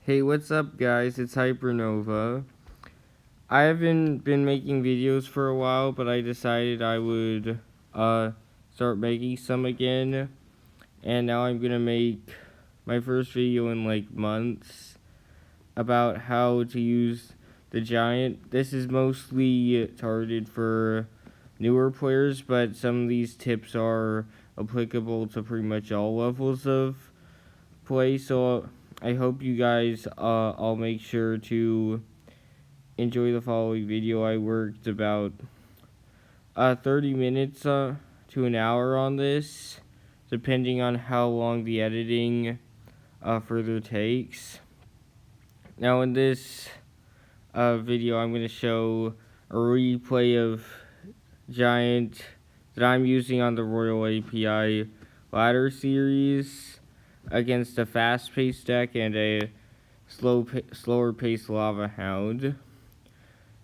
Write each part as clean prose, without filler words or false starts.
Hey, what's up guys, it's Hypernova. I haven't been making videos for a while, but I decided I would start making some again. And now I'm gonna make my first video in like months about how to use the giant. This is mostly targeted for newer players, but some of these tips are applicable to pretty much all levels of play, so I hope you guys all make sure to enjoy the following video. I worked about 30 minutes to an hour on this, depending on how long the editing further takes. Now in this video, I'm going to show a replay of Giant that I'm using on the Royal API ladder series against a fast-paced deck and a slower-paced Lava Hound.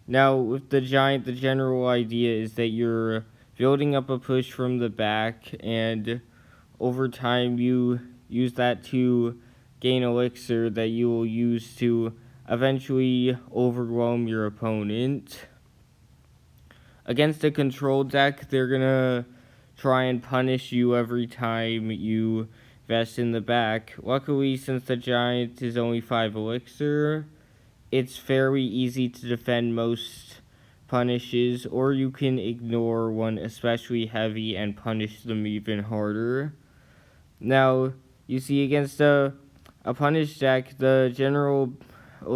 Now, with the Giant, the general idea is that you're building up a push from the back, and over time you use that to gain elixir that you will use to eventually overwhelm your opponent. Against a control deck, they're gonna try and punish you every time you invest in the back. Luckily, since the Giant is only 5 elixir, it's fairly easy to defend most punishes, or you can ignore one especially heavy and punish them even harder. Now, you see, against a punish deck, the general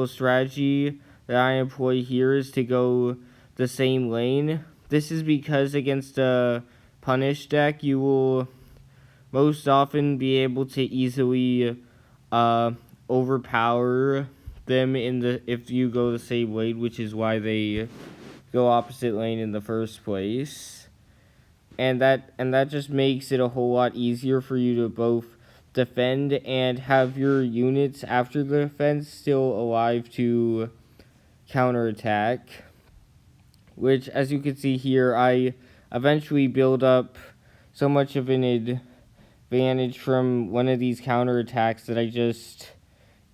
strategy that I employ here is to go the same lane. This is because against a punish deck, you will most often be able to easily overpower them if you go the same lane, which is why they go opposite lane in the first place. And that just makes it a whole lot easier for you to both defend and have your units after the defense still alive to counterattack. Which, as you can see here, I eventually build up so much of an advantage from one of these counterattacks that I just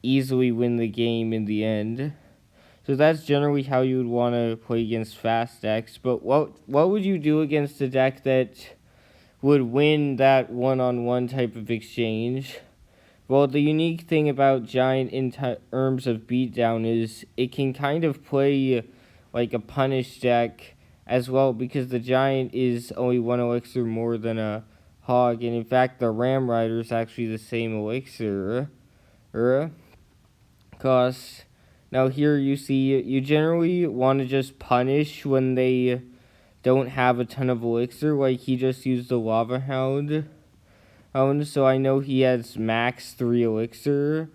easily win the game in the end. So that's generally how you would want to play against fast decks. But what would you do against a deck that would win that one-on-one type of exchange? Well, the unique thing about Giant in terms of beatdown is it can kind of play like a punish deck as well, because the Giant is only 1 elixir more than a Hog, and in fact the Ram Rider is actually the same elixir cost. Now here you see you generally want to just punish when they don't have a ton of elixir, like he just used the Lava Hound. So I know he has max 3 elixir,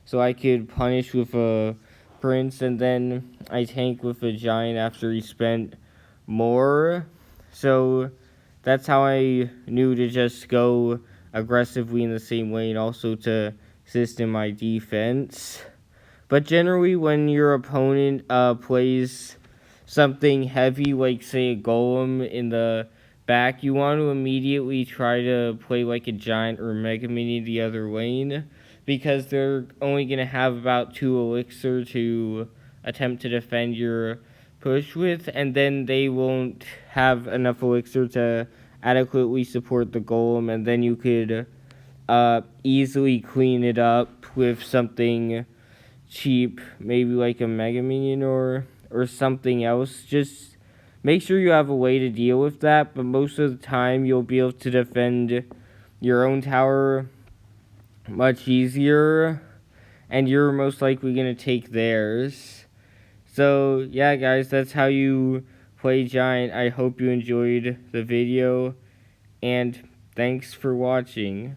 so I could punish with a Prince, and then I tank with a Giant after he spent more. So that's how I knew to just go aggressively in the same lane, also to assist in my defense. But generally, when your opponent plays something heavy, like say a Golem in the back, you want to immediately try to play like a Giant or Mega Mini the other lane, because they're only going to have about 2 elixir to attempt to defend your push with, and then they won't have enough elixir to adequately support the Golem, and then you could easily clean it up with something cheap, maybe like a Mega Minion or something else. Just make sure you have a way to deal with that, but most of the time you'll be able to defend your own tower much easier, and you're most likely going to take theirs. So yeah guys, that's how you play Giant. I hope you enjoyed the video, and thanks for watching.